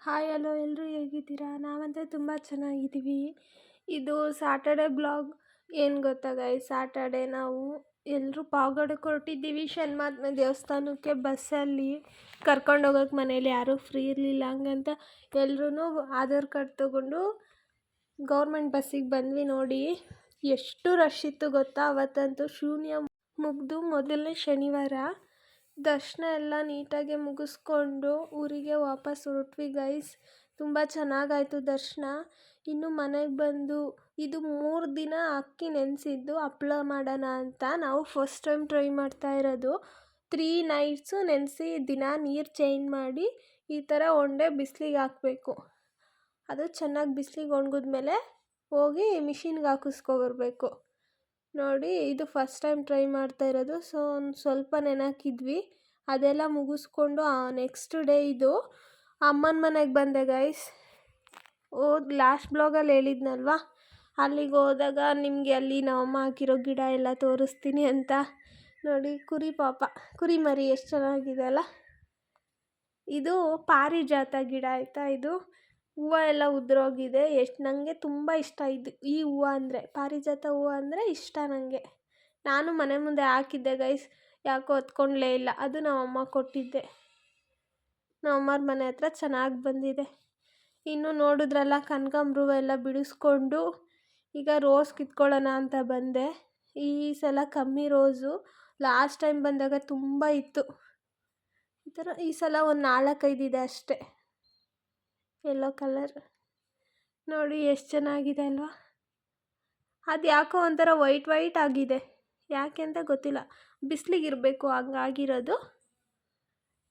Hi hello ಎಲ್ಲರೂ ಹೇಗಿದ್ದೀರಾ? ನಾವಂತೂ ತುಂಬ ಚೆನ್ನಾಗಿದ್ದೀವಿ. ಇದು ಸ್ಯಾಟರ್ಡೆ ಬ್ಲಾಗ್. ಏನು ಗೊತ್ತಾ ಗೈಸ್, ಸ್ಯಾಟರ್ಡೆ ನಾವು ಎಲ್ಲರೂ ಪಾವಗಡಕ್ಕೆ ಹೊರಟಿದ್ದೀವಿ ಶನಿಮಹಾತ್ಮೆ ದೇವಸ್ಥಾನಕ್ಕೆ. ಬಸ್ಸಲ್ಲಿ ಕರ್ಕೊಂಡು ಹೋಗೋಕೆ ಮನೇಲಿ ಯಾರೂ ಫ್ರೀ ಇರಲಿಲ್ಲ, ಹಂಗಂತ ಎಲ್ಲರೂ ಆಧಾರ್ ಕಾರ್ಡ್ ತೊಗೊಂಡು ಗೌರ್ಮೆಂಟ್ ಬಸ್ಸಿಗೆ ಬಂದ್ವಿ. ನೋಡಿ ಎಷ್ಟು ರಶ್ ಇತ್ತು ಗೊತ್ತಾ ಅವತ್ತಂತೂ. ಶೂನ್ಯ ಮುಗಿದು ಮೊದಲನೇ ಶನಿವಾರ ದರ್ಶನ ಎಲ್ಲ ನೀಟಾಗಿ ಮುಗಿಸ್ಕೊಂಡು ಊರಿಗೆ ವಾಪಸ್ ಹೊರಟ್ವಿ ಗೈಸ್. ತುಂಬ ಚೆನ್ನಾಗಾಯಿತು ದರ್ಶನ. ಇನ್ನು ಮನೆಗೆ ಬಂದು ಇದು 3 ದಿನ ಅಕ್ಕಿ ನೆನೆಸಿದ್ದು ಹಪ್ಳ ಮಾಡೋಣ ಅಂತ ನಾವು ಫಸ್ಟ್ ಟೈಮ್ ಟ್ರೈ ಮಾಡ್ತಾ ಇರೋದು. 3 ನೈಟ್ಸು ನೆನೆಸಿ ದಿನ ನೀರು ಚೇಂಜ್ ಮಾಡಿ ಈ ಥರ ಒಣೆ ಬಿಸಿಲಿಗೆ ಹಾಕಬೇಕು. ಅದು ಚೆನ್ನಾಗಿ ಬಿಸಿಲಿಗೆ ಒಣಗಿದ್ಮೇಲೆ ಹೋಗಿ ಮಿಷಿನ್ಗೆ ಹಾಕಿಸ್ಕೊಬರ್ಬೇಕು. ನೋಡಿ ಇದು ಫಸ್ಟ್ ಟೈಮ್ ಟ್ರೈ ಮಾಡ್ತಾ ಇರೋದು. ಸೊ ಒಂದು ಸ್ವಲ್ಪ ನೆನಕಿದ್ವಿ, ಅದೆಲ್ಲ ಮುಗಿಸ್ಕೊಂಡು ನೆಕ್ಸ್ಟ್ ಡೇ ಇದು ಅಮ್ಮನ ಮನೆಗೆ ಬಂದೆ ಗೈಸ್. ಲಾಸ್ಟ್ ಬ್ಲಾಗಲ್ಲಿ ಹೇಳಿದ್ನಲ್ವ, ಅಲ್ಲಿಗೆ ಹೋದಾಗ ನಿಮಗೆ ಅಲ್ಲಿ ನಮ್ಮಮ್ಮ ಹಾಕಿರೋ ಗಿಡ ಎಲ್ಲ ತೋರಿಸ್ತೀನಿ ಅಂತ. ನೋಡಿ ಕುರಿ ಪಾಪ, ಕುರಿ ಮರಿ ಎಷ್ಟು ಚೆನ್ನಾಗಿದೆ ಅಲ್ಲ. ಇದು ಪಾರಿಜಾತ ಗಿಡ ಆಯಿತಾ. ಇದು ಹೂವು ಎಲ್ಲ ಉದುರೋಗಿದೆ. ನನಗೆ ತುಂಬ ಇಷ್ಟ ಈ ಹೂವು ಅಂದರೆ, ಪಾರಿಜಾತ ಹೂವು ಅಂದರೆ ಇಷ್ಟ ನನಗೆ. ನಾನು ಮನೆ ಮುಂದೆ ಹಾಕಿದ್ದೆ ಗೈಸ್, ಯಾಕೋ ಹೊತ್ಕೊಂಡ್ಲೇ ಇಲ್ಲ. ಅದು ನಮ್ಮಮ್ಮ ಕೊಟ್ಟಿದ್ದೆ. ನಮ್ಮಮ್ಮರ ಮನೆ ಹತ್ರ ಚೆನ್ನಾಗಿ ಬಂದಿದೆ. ಇನ್ನು ನೋಡಿದ್ರಲ್ಲ ಕನಕಾಂಬರ ಎಲ್ಲ ಬಿಡಿಸ್ಕೊಂಡು ಈಗ ರೋಸ್ ಕಿತ್ಕೊಳ್ಳೋಣ ಅಂತ ಬಂದೆ. ಈ ಸಲ ಕಮ್ಮಿ ರೋಸು, ಲಾಸ್ಟ್ ಟೈಮ್ ಬಂದಾಗ ತುಂಬ ಇತ್ತು. ಈ ಥರ ಈ ಸಲ ಒಂದು 4-5 ಇದೆ ಅಷ್ಟೇ. ಯೆಲ್ಲೋ ಕಲರ್ ನೋಡಿ ಎಷ್ಟು ಚೆನ್ನಾಗಿದೆ ಅಲ್ವಾ. ಅದು ಯಾಕೋ ಒಂಥರ ವೈಟ್ ಆಗಿದೆ, ಯಾಕೆ ಅಂತ ಗೊತ್ತಿಲ್ಲ. ಬಿಸಿಲಿಗಿರಬೇಕು ಹಂಗಾಗಿರೋದು.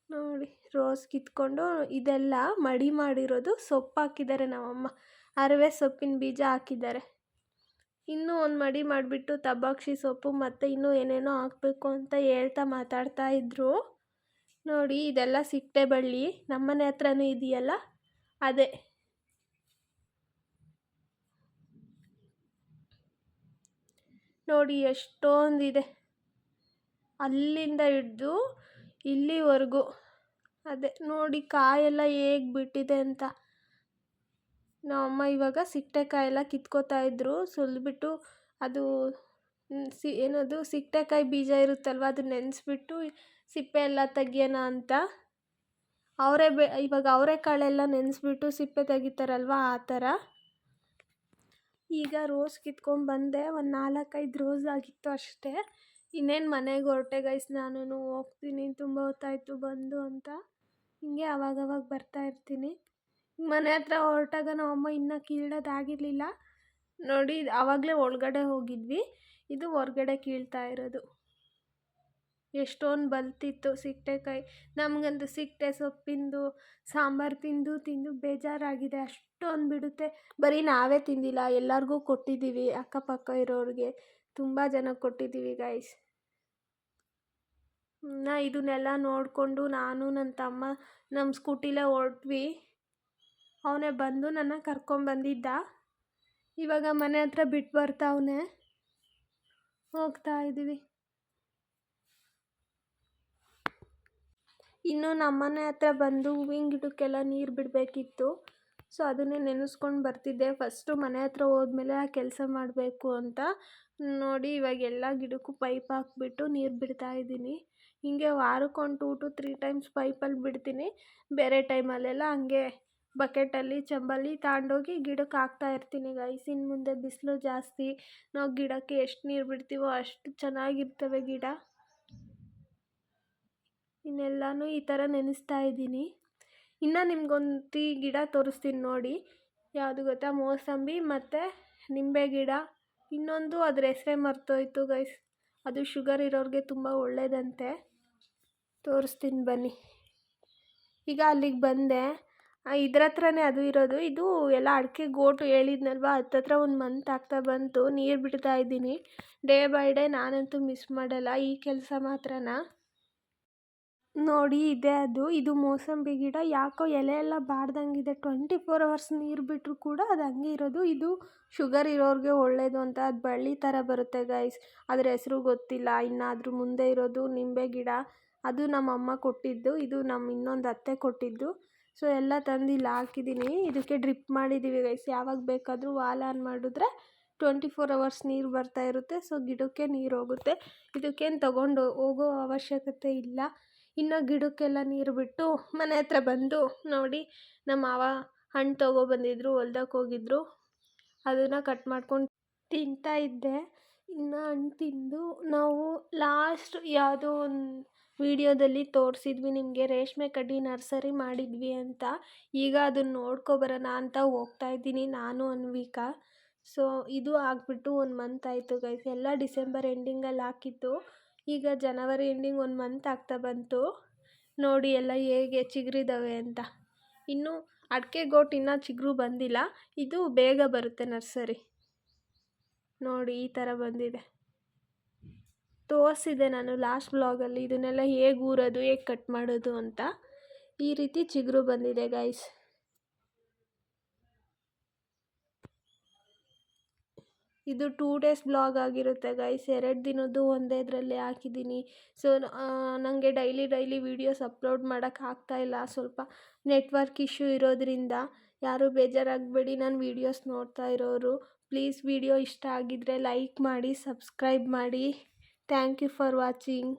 ನೋಡಿ ರೋಸ್ ಕಿತ್ಕೊಂಡು ಇದೆಲ್ಲ ಮಡಿ ಮಾಡಿರೋದು. ಸೊಪ್ಪು ಹಾಕಿದ್ದಾರೆ ನಮ್ಮಮ್ಮ, ಅರವೆ ಸೊಪ್ಪಿನ ಬೀಜ ಹಾಕಿದ್ದಾರೆ. ಇನ್ನೂ ಒಂದು ಮಡಿ ಮಾಡಿಬಿಟ್ಟು ತಬಾಕ್ಷಿ ಸೊಪ್ಪು ಮತ್ತು ಇನ್ನೂ ಏನೇನೋ ಹಾಕಬೇಕು ಅಂತ ಹೇಳ್ತಾ ಮಾತಾಡ್ತಾ ಇದ್ರು. ನೋಡಿ ಇದೆಲ್ಲ ಸಿಕ್ಟೆ ಬಳ್ಳಿ, ನಮ್ಮನೆ ಹತ್ರನೂ ಇದೆಯಲ್ಲ ಅದೇ. ನೋಡಿ ಎಷ್ಟೊಂದಿದೆ, ಅಲ್ಲಿಂದ ಹಿಡ್ದು ಇಲ್ಲಿವರೆಗೂ. ಅದೇ ನೋಡಿ ಕಾಯೆಲ್ಲ ಹೇಗೆ ಬಿಟ್ಟಿದೆ ಅಂತ. ನಮ್ಮಮ್ಮ ಇವಾಗ ಸಿಕ್ಟೆಕಾಯೆಲ್ಲ ಕಿತ್ಕೋತಾ ಇದ್ರು. ಸುಲಿದ್ಬಿಟ್ಟು ಅದು ಏನದು ಸಿಕ್ಟೆಕಾಯಿ ಬೀಜ ಇರುತ್ತಲ್ವ, ಅದು ನೆನೆಸ್ಬಿಟ್ಟು ಸಿಪ್ಪೆ ಎಲ್ಲ ತೆಗಿಯೋಣ ಅಂತ. ಇವಾಗ ಅವರೆಕಾಳೆಲ್ಲ ನೆನೆಸ್ಬಿಟ್ಟು ಸಿಪ್ಪೆ ತೆಗಿತಾರಲ್ವ, ಆ ಥರ. ಈಗ ರೋಸ್ ಕಿತ್ಕೊಂಡು ಬಂದೆ. ಒಂದು 4-5 ರೋಸ್ ಆಗಿತ್ತು ಅಷ್ಟೇ. ಇನ್ನೇನು ಮನೆಗೆ ಹೊರಟೆ ಗೈಸ್. ನಾನು ಹೋಗ್ತೀನಿ, ತುಂಬ ಹೊತ್ತಾಯಿತು ಬಂದು ಅಂತ. ಹಿಂಗೆ ಅವಾಗವಾಗ ಬರ್ತಾ ಇರ್ತೀನಿ. ಮನೆ ಹತ್ರ ಹೊರಟಾಗ ನಮ್ಮಮ್ಮ ಇನ್ನೂ ಕೀಳೋದಾಗಿರಲಿಲ್ಲ. ನೋಡಿ ಆವಾಗಲೇ ಒಳಗಡೆ ಹೋಗಿದ್ವಿ, ಇದು ಹೊರ್ಗಡೆ ಕೀಳ್ತಾ ಇರೋದು. ಎಷ್ಟೊಂದು ಬಲ್ತಿತ್ತು ಸಿಕ್ಟೆಕಾಯಿ. ನಮಗಂತೂ ಸಿಕ್ಟೆ ಸೊಪ್ಪಿಂದು ಸಾಂಬಾರು ತಿಂದು ಬೇಜಾರಾಗಿದೆ. ಅಷ್ಟೊಂದು ಬಿಡುತ್ತೆ. ಬರೀ ನಾವೇ ತಿಂದಿಲ್ಲ, ಎಲ್ಲರಿಗೂ ಕೊಟ್ಟಿದ್ದೀವಿ. ಅಕ್ಕಪಕ್ಕ ಇರೋರಿಗೆ ತುಂಬ ಜನಕ್ಕೆ ಕೊಟ್ಟಿದ್ದೀವಿ ಗೈಸ್. ಇದನ್ನೆಲ್ಲ ನೋಡಿಕೊಂಡು ನಾನು ನನ್ನ ತಮ್ಮ ನಮ್ಮ ಸ್ಕೂಟಿಲೇ ಹೊರಟ್ವಿ. ಅವನೇ ಬಂದು ನನ್ನ ಕರ್ಕೊಂಬಂದಿದ್ದ. ಇವಾಗ ಮನೆ ಹತ್ರ ಬಿಟ್ಟು ಬರ್ತಾವನೆ, ಹೋಗ್ತಾ ಇದ್ದೀವಿ. ಇನ್ನು ನಮ್ಮನೆ ಹತ್ರ ಬಂದು ಹೂವಿನ ಗಿಡಕ್ಕೆಲ್ಲ ನೀರು ಬಿಡಬೇಕಿತ್ತು. ಸೊ ಅದನ್ನೇ ನೆನೆಸ್ಕೊಂಡು ಬರ್ತಿದ್ದೆ. ಫಸ್ಟು ಮನೆ ಹತ್ರ ಹೋದ್ಮೇಲೆ ಆ ಕೆಲಸ ಮಾಡಬೇಕು ಅಂತ. ನೋಡಿ ಇವಾಗ ಎಲ್ಲ ಗಿಡಕ್ಕೂ ಪೈಪ್ ಹಾಕ್ಬಿಟ್ಟು ನೀರು ಬಿಡ್ತಾ ಇದ್ದೀನಿ. ಹಿಂಗೆ ವಾರಕ್ಕೊಂದು 2 to 3 ಟೈಮ್ಸ್ ಪೈಪಲ್ಲಿ ಬಿಡ್ತೀನಿ. ಬೇರೆ ಟೈಮಲ್ಲೆಲ್ಲ ಹಂಗೆ ಬಕೆಟಲ್ಲಿ ಚಂಬಲ್ಲಿ ತಗೊಂಡೋಗಿ ಗಿಡಕ್ಕೆ ಹಾಕ್ತಾ ಇರ್ತೀನಿ ಗೈಸ್. ಇನ್ನು ಮುಂದೆ ಬಿಸಿಲು ಜಾಸ್ತಿ, ನಾವು ಗಿಡಕ್ಕೆ ಎಷ್ಟು ನೀರು ಬಿಡ್ತೀವೋ ಅಷ್ಟು ಚೆನ್ನಾಗಿರ್ತವೆ ಗಿಡ. ಇನ್ನೆಲ್ಲನೂ ಈ ಥರ ನೆನೆಸ್ತಾ ಇದ್ದೀನಿ. ಇನ್ನು ನಿಮ್ಗೊಂದು ಗಿಡ ತೋರಿಸ್ತೀನಿ ನೋಡಿ. ಯಾವುದು ಗೊತ್ತಾ, ಮೋಸಂಬಿ ಮತ್ತು ನಿಂಬೆ ಗಿಡ. ಇನ್ನೊಂದು ಅದ್ರ ಹೆಸರೇ ಮರ್ತೋಯ್ತು ಗೈಸ್. ಅದು ಶುಗರ್ ಇರೋರಿಗೆ ತುಂಬ ಒಳ್ಳೆಯದಂತೆ. ತೋರಿಸ್ತೀನಿ ಬನ್ನಿ. ಈಗ ಅಲ್ಲಿಗೆ ಬಂದೆ. ಇದ್ರ ಹತ್ರನೇ ಅದು ಇರೋದು. ಇದು ಎಲ್ಲ ಅಡಿಕೆ ಗೋಟು ಹೇಳಿದ್ನಲ್ವ, ಹತ್ತತ್ರ 1 ಮಂತ್ ಆಗ್ತಾ ಬಂತು. ನೀರು ಬಿಡ್ತಾ ಇದ್ದೀನಿ ಡೇ ಬೈ ಡೇ. ನಾನಂತೂ ಮಿಸ್ ಮಾಡಲ್ಲ ಈ ಕೆಲಸ ಮಾತ್ರನ. ನೋಡಿ ಇದೆ ಅದು. ಇದು ಮೋಸಂಬಿ ಗಿಡ. ಯಾಕೋ ಎಲೆ ಎಲ್ಲ ಬಾಡ್ದಂಗಿದೆ. 24 hours ನೀರು ಬಿಟ್ಟರು ಕೂಡ ಅದು ಹಂಗೆ ಇರೋದು. ಇದು ಶುಗರ್ ಇರೋರಿಗೆ ಒಳ್ಳೆಯದು ಅಂತ. ಅದು ಬಳ್ಳಿ ಥರ ಬರುತ್ತೆ ಗೈಸ್, ಅದ್ರ ಹೆಸರು ಗೊತ್ತಿಲ್ಲ. ಇನ್ನಾದರೂ ಮುಂದೆ ಇರೋದು ನಿಂಬೆ ಗಿಡ. ಅದು ನಮ್ಮಮ್ಮ ಕೊಟ್ಟಿದ್ದು, ಇದು ನಮ್ಮ ಇನ್ನೊಂದು ಅತ್ತೆ ಕೊಟ್ಟಿದ್ದು. ಸೊ ಎಲ್ಲ ತಂದು ಇಲ್ಲಿ ಹಾಕಿದ್ದೀನಿ. ಇದಕ್ಕೆ ಡ್ರಿಪ್ ಮಾಡಿದ್ದೀವಿ ಗೈಸ್. ಯಾವಾಗ ಬೇಕಾದರೂ ವಾಲ್ ಆನ್ ಮಾಡಿದ್ರೆ 24 ಅವರ್ಸ್ ನೀರು ಬರ್ತಾ ಇರುತ್ತೆ. ಸೊ ಗಿಡಕ್ಕೆ ನೀರು ಹೋಗುತ್ತೆ. ಇದಕ್ಕೇನು ತಗೊಂಡು ಹೋಗೋ ಅವಶ್ಯಕತೆ ಇಲ್ಲ. ಇನ್ನು ಗಿಡಕ್ಕೆಲ್ಲ ನೀರು ಬಿಟ್ಟು ಮನೆ ಹತ್ರ ಬಂದು ನೋಡಿ ನಮ್ಮ ಮಾವ ಹಣ್ಣು ತೊಗೊಬಂದಿದ್ರು, ಹೊಲ್ದಕ್ಕೆ ಹೋಗಿದ್ರು. ಅದನ್ನು ಕಟ್ ಮಾಡ್ಕೊಂಡು ತಿಂತಾ ಇದ್ದೆ. ಇನ್ನು ಹಣ್ಣು ತಿಂದು ನಾವು ಲಾಸ್ಟ್ ಯಾವುದೋ ಒಂದು ವಿಡಿಯೋದಲ್ಲಿ ತೋರಿಸಿದ್ವಿ ನಿಮಗೆ, ರೇಷ್ಮೆ ಕಡ್ಡಿ ನರ್ಸರಿ ಮಾಡಿದ್ವಿ ಅಂತ. ಈಗ ಅದನ್ನು ನೋಡ್ಕೊಬರೋಣ ಅಂತ ಹೋಗ್ತಾ ಇದ್ದೀನಿ ನಾನು ಅನ್ವಿಕಾ. ಸೊ ಇದು ಆಗಿಬಿಟ್ಟು 1 ಮಂತ್ ಆಯಿತು ಗೈಸ್. ಎಲ್ಲ ಡಿಸೆಂಬರ್ ಎಂಡಿಂಗಲ್ಲಿ ಹಾಕಿದ್ದು. ಈಗ ಜನವರಿ ಎಂಡಿಂಗ್ 1 ಮಂತ್ ಆಗ್ತಾ ಬಂತು. ನೋಡಿ ಎಲ್ಲ ಹೇಗೆ ಚಿಗುರಿದಾವೆ ಅಂತ. ಇನ್ನು ಅಡಿಕೆ ಗೋಟ್ ಇನ್ನೂ ಚಿಗುರು ಬಂದಿಲ್ಲ. ಇದು ಬೇಗ ಬರುತ್ತೆ ನರ್ಸರಿ. ನೋಡಿ ಈ ಥರ ಬಂದಿದೆ. ತೋರಿಸಿದೆ ನಾನು ಲಾಸ್ಟ್ ಬ್ಲಾಗಲ್ಲಿ ಇದನ್ನೆಲ್ಲ ಹೇಗೆ ಊರೋದು, ಹೇಗೆ ಕಟ್ ಮಾಡೋದು ಅಂತ. ಈ ರೀತಿ ಚಿಗುರು ಬಂದಿದೆ ಗೈಸ್. ಇದು 2 ಡೇಸ್ ಬ್ಲಾಗ್ ಆಗಿರುತ್ತೆ ಗೈಸ್. 2 ದಿನದ್ದು ಒಂದೇ ಇದರಲ್ಲಿ ಹಾಕಿದ್ದೀನಿ. ಸೊ ನನಗೆ ಡೈಲಿ ವೀಡಿಯೋಸ್ ಅಪ್ಲೋಡ್ ಮಾಡೋಕ್ಕಾಗ್ತಾಯಿಲ್ಲ. ಸ್ವಲ್ಪ ನೆಟ್ವರ್ಕ್ ಇಶ್ಯೂ ಇರೋದ್ರಿಂದ ಯಾರೂ ಬೇಜಾರಾಗಬೇಡಿ. ನಾನು ವೀಡಿಯೋಸ್ ನೋಡ್ತಾ ಇರೋರು ಪ್ಲೀಸ್ ವಿಡಿಯೋ ಇಷ್ಟ ಆಗಿದ್ದರೆ ಲೈಕ್ ಮಾಡಿ, ಸಬ್ಸ್ಕ್ರೈಬ್ ಮಾಡಿ. Thank you for watching.